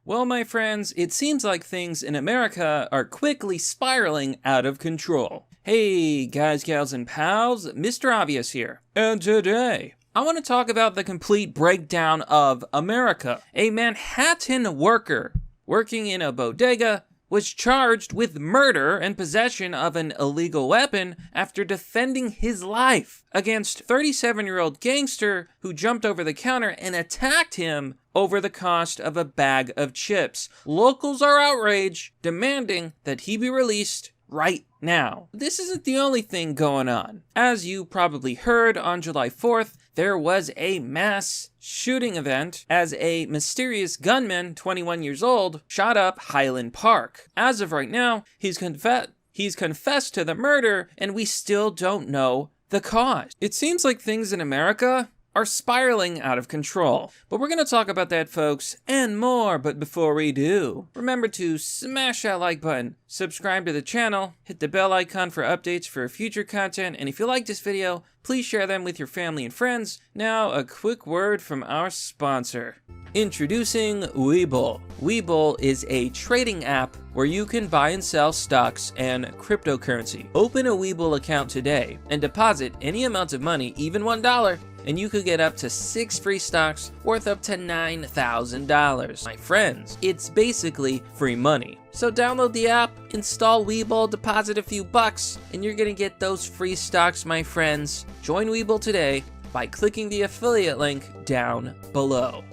Well, my friends, it seems like things in America are quickly spiraling out of control. Hey, guys, gals, and pals, Mr. Obvious here. And today, I want to talk about the complete breakdown of America. A Manhattan worker working in a bodega was charged with murder and possession of an illegal weapon after defending his life against 37-year-old gangster who jumped over the counter and attacked him over the cost of a bag of chips. Locals are outraged, demanding that he be released right now. This isn't the only thing going on. As you probably heard, on July 4th, there was a mass shooting event as a mysterious gunman, 21 years old, shot up Highland Park. As of right now, he's confessed to the murder, and we still don't know the cause. It seems like things in America are spiraling out of control. But we're gonna talk about that, folks, and more. But before we do, remember to smash that like button, subscribe to the channel, hit the bell icon for updates for future content, and if you like this video, please share them with your family and friends. Now, a quick word from our sponsor. Introducing Webull. Webull is a trading app where you can buy and sell stocks and cryptocurrency. Open a Webull account today and deposit any amount of money, even $1, and you could get up to 6 free stocks worth up to $9,000. My friends, it's basically free money. So download the app, install Webull, deposit a few bucks, and you're gonna get those free stocks, my friends. Join Webull today by clicking the affiliate link down below.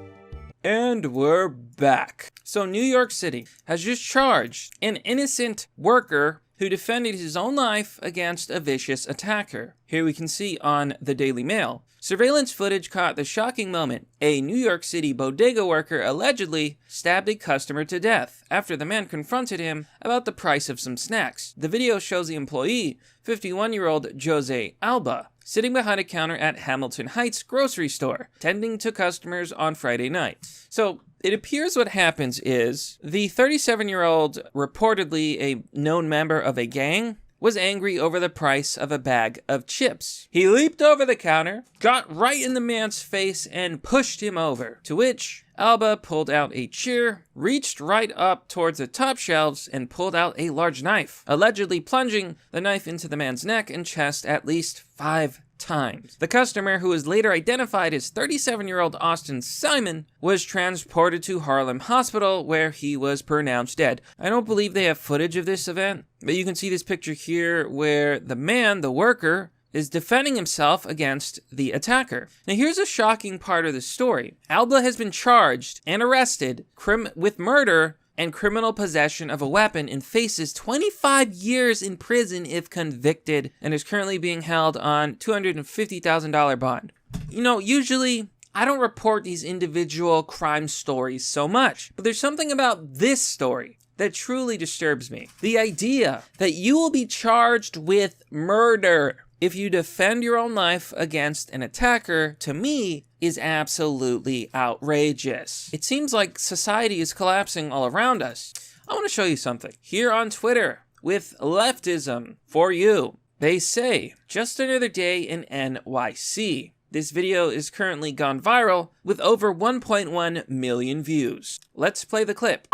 And we're back. So New York City has just charged an innocent worker who defended his own life against a vicious attacker. Here we can see on the Daily Mail. Surveillance footage caught the shocking moment. A New York City bodega worker allegedly stabbed a customer to death after the man confronted him about the price of some snacks. The video shows the employee, 51-year-old Jose Alba, sitting behind a counter at Hamilton Heights grocery store, tending to customers on Friday night. So it appears what happens is the 37-year-old, reportedly a known member of a gang, was angry over the price of a bag of chips. He leaped over the counter, got right in the man's face, and pushed him over, to which Alba pulled out a chair, reached right up towards the top shelves, and pulled out a large knife, allegedly plunging the knife into the man's neck and chest at least 5 times. The customer, who was later identified as 37-year-old Austin Simon, was transported to Harlem Hospital, where he was pronounced dead. I don't believe they have footage of this event, but you can see this picture here where the man, the worker, is defending himself against the attacker. Now here's a shocking part of the story. Alba has been charged and arrested with murder and criminal possession of a weapon and faces 25 years in prison if convicted, and is currently being held on $250,000 bond. You know, usually I don't report these individual crime stories so much, but there's something about this story that truly disturbs me. The idea that you will be charged with murder if you defend your own life against an attacker, to me, is absolutely outrageous. It seems like society is collapsing all around us. I want to show you something. Here on Twitter, with leftism for you, they say, just another day in NYC. This video is currently gone viral with over 1.1 million views. Let's play the clip.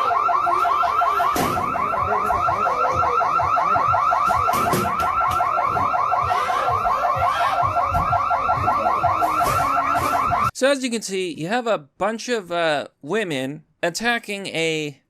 So as you can see, you have a bunch of women attacking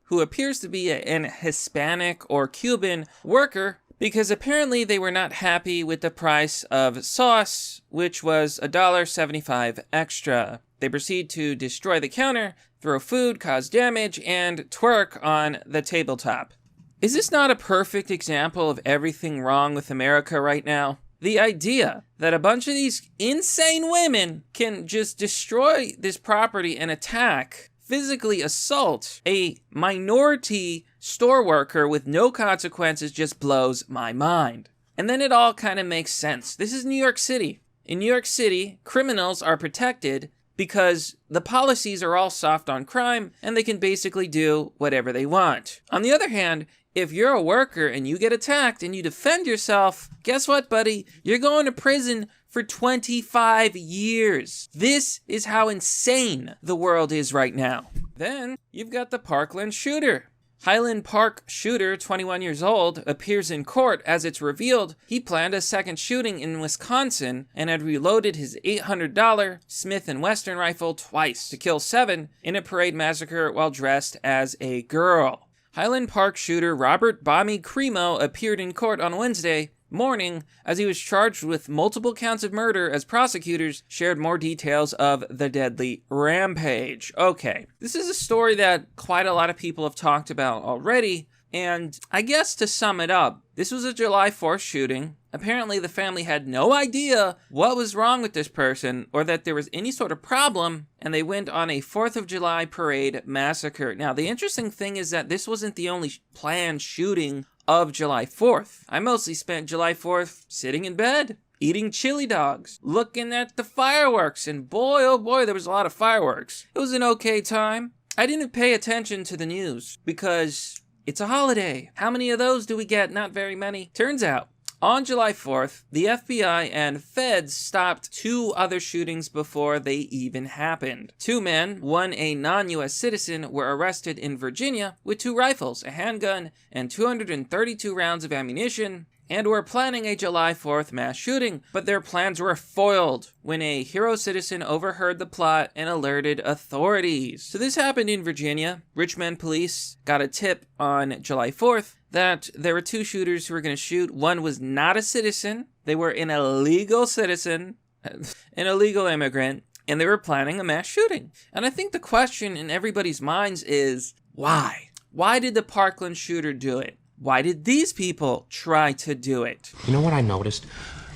who appears to be an Hispanic or Cuban worker, because apparently they were not happy with the price of sauce, which was $1.75 extra. They proceed to destroy the counter, throw food, cause damage, and twerk on the tabletop. Is this not a perfect example of everything wrong with America right now? The idea that a bunch of these insane women can just destroy this property and attack, physically assault a minority store worker with no consequences just blows my mind. And then it all kind of makes sense. This is New York City. In New York City, criminals are protected because the policies are all soft on crime and they can basically do whatever they want. On the other hand, if you're a worker and you get attacked and you defend yourself, guess what, buddy? You're going to prison for 25 years. This is how insane the world is right now. Then you've got the Parkland Shooter. Highland Park shooter, 21 years old, appears in court as it's revealed he planned a second shooting in Wisconsin and had reloaded his $800 Smith & Wesson rifle twice to kill 7 in a parade massacre while dressed as a girl. Highland Park shooter Robert Bommy Cremo appeared in court on Wednesday morning as he was charged with multiple counts of murder as prosecutors shared more details of the deadly rampage. Okay, this is a story that quite a lot of people have talked about already, and I guess to sum it up, this was a July 4th shooting. Apparently the family had no idea what was wrong with this person or that there was any sort of problem, and they went on a 4th of July parade massacre. Now, the interesting thing is that this wasn't the only planned shooting of July 4th. I mostly spent July 4th sitting in bed, eating chili dogs, looking at the fireworks, and boy, oh boy, there was a lot of fireworks. It was an okay time. I didn't pay attention to the news because it's a holiday. How many of those do we get? Not very many. Turns out, on July 4th, the FBI and feds stopped 2 other shootings before they even happened. 2 men, one a non-US citizen, were arrested in Virginia with 2 rifles, a handgun, and 232 rounds of ammunition, and were planning a July 4th mass shooting, but their plans were foiled when a hero citizen overheard the plot and alerted authorities. So this happened in Virginia. Richmond police got a tip on July 4th that there were 2 shooters who were going to shoot. One was not a citizen. They were an illegal citizen, an illegal immigrant, and they were planning a mass shooting. And I think the question in everybody's minds is, why? Why did the Parkland shooter do it? Why did these people try to do it? You know what I noticed?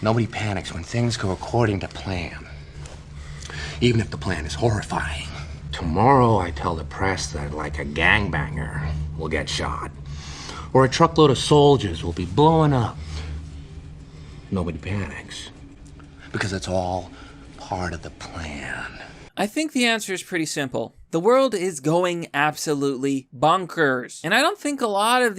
Nobody panics when things go according to plan. Even if the plan is horrifying. Tomorrow I tell the press that like a gangbanger will get shot. Or a truckload of soldiers will be blowing up. Nobody panics. Because it's all part of the plan. I think the answer is pretty simple. The world is going absolutely bonkers. And I don't think a lot of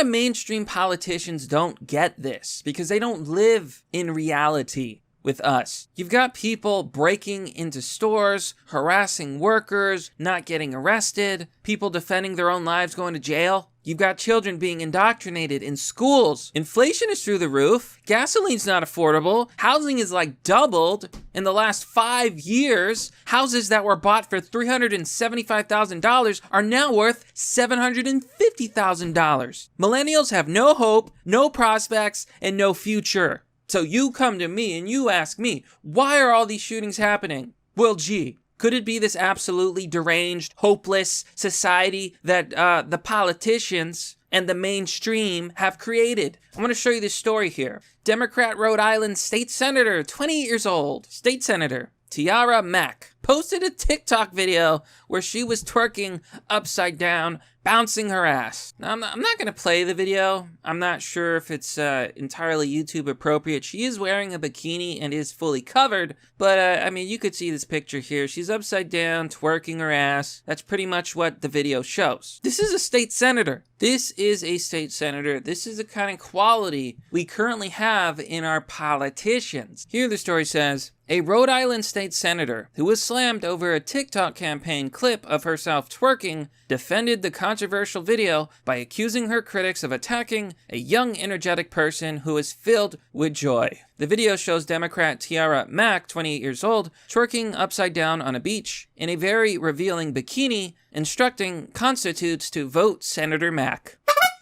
mainstream politicians don't get this because they don't live in reality with us. You've got people breaking into stores, harassing workers, not getting arrested, people defending their own lives going to jail. You've got children being indoctrinated in schools. Inflation is through the roof. Gasoline's not affordable. Housing is like doubled in the last 5 years. Houses that were bought for $375,000 are now worth $750,000. Millennials have no hope, no prospects, and no future. So you come to me and you ask me, why are all these shootings happening? Well, gee, could it be this absolutely deranged, hopeless society that the politicians and the mainstream have created? I'm going to show you this story here. Democrat Rhode Island state senator, 28 years old, state senator, Tiara Mack, posted a TikTok video where she was twerking upside down, bouncing her ass. Now, I'm not going to play the video. I'm not sure if it's entirely YouTube appropriate. She is wearing a bikini and is fully covered, but I mean, you could see this picture here. She's upside down, twerking her ass. That's pretty much what the video shows. This is a state senator. This is a state senator. This is the kind of quality we currently have in our politicians. Here the story says, a Rhode Island state senator who was slammed over a TikTok campaign clip of herself twerking defended the controversial video by accusing her critics of attacking a young, energetic person who is filled with joy. The video shows Democrat Tiara Mack, 28 years old, twerking upside down on a beach in a very revealing bikini, instructing constitutes to vote Senator Mack.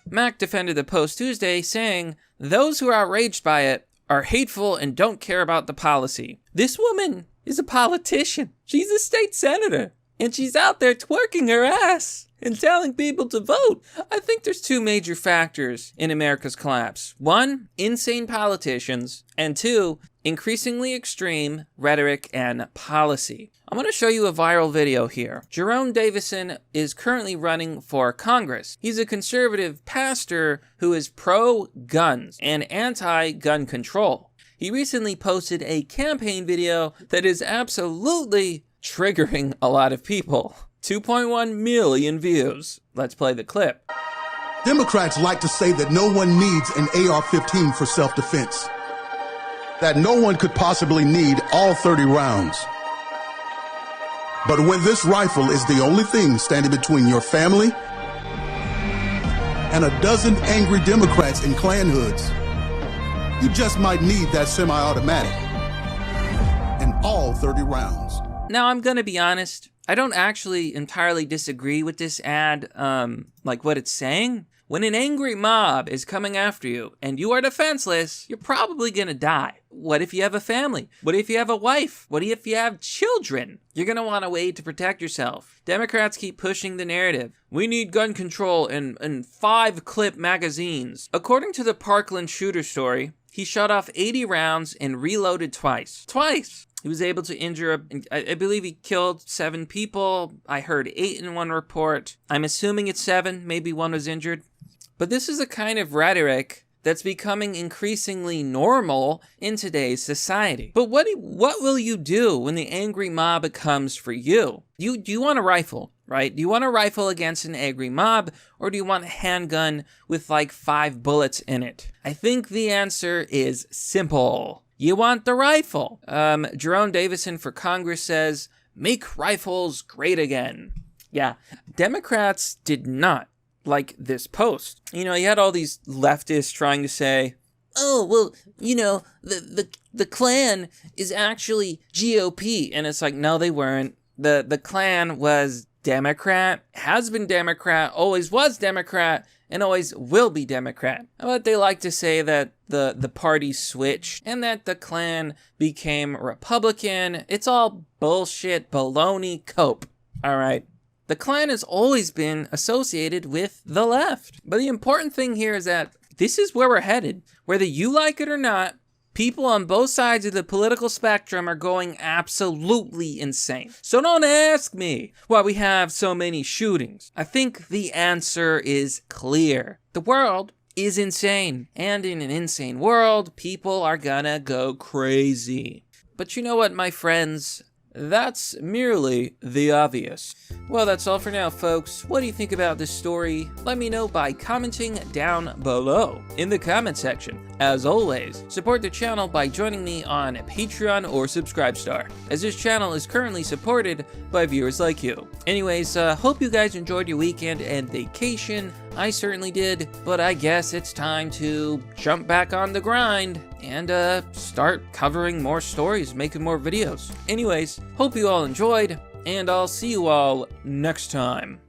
Mack defended the post Tuesday, saying, "Those who are outraged by it are hateful and don't care about the policy." This woman is a politician. She's a state senator. And she's out there twerking her ass and telling people to vote. I think there's 2 major factors in America's collapse. 1, insane politicians. And 2, increasingly extreme rhetoric and policy. I'm going to show you a viral video here. Jerone Davison is currently running for Congress. He's a conservative pastor who is pro-guns and anti-gun control. He recently posted a campaign video that is absolutely triggering a lot of people. 2.1 million views. Let's play the clip. Democrats like to say that no one needs an AR-15 for self-defense. That no one could possibly need all 30 rounds. But when this rifle is the only thing standing between your family and a dozen angry Democrats in Klan hoods, you just might need that semi-automatic and all 30 rounds. Now, I'm gonna be honest, I don't actually entirely disagree with this ad, like what it's saying. When an angry mob is coming after you and you are defenseless, you're probably gonna die. What if you have a family? What if you have a wife? What if you have children? You're gonna want a way to protect yourself. Democrats keep pushing the narrative. We need gun control in 5-clip magazines. According to the Parkland Shooter story, he shot off 80 rounds and reloaded twice. Twice! He was able to injure, I believe he killed 7 people. I heard 8 in one report. I'm assuming it's 7, maybe 1 was injured. But this is a kind of rhetoric that's becoming increasingly normal in today's society. But what will you do when the angry mob comes for you? Do you want a rifle, right? Do you want a rifle against an angry mob, or do you want a handgun with like 5 bullets in it? I think the answer is simple. You want the rifle. Jerone Davison for Congress says, make rifles great again. Yeah, Democrats did not like this post. You know, you had all these leftists trying to say, oh, well, you know, the Klan is actually GOP. And it's like, no, they weren't. The Klan was Democrat, has been Democrat, always was Democrat, and always will be Democrat. But they like to say that the party switched and that the Klan became Republican. It's all bullshit, baloney, cope. All right. The Klan has always been associated with the left. But the important thing here is that this is where we're headed. Whether you like it or not, people on both sides of the political spectrum are going absolutely insane. So don't ask me why we have so many shootings. I think the answer is clear. The world is insane. And in an insane world, people are gonna go crazy. But you know what, my friends? That's merely the obvious. Well, that's all for now, folks. What do you think about this story? Let me know by commenting down below in the comment section. As always, support the channel by joining me on Patreon or Subscribestar, as this channel is currently supported by viewers like you. Anyways, hope you guys enjoyed your weekend and vacation. I certainly did, but I guess it's time to jump back on the grind and start covering more stories, making more videos. Anyways, hope you all enjoyed, and I'll see you all next time.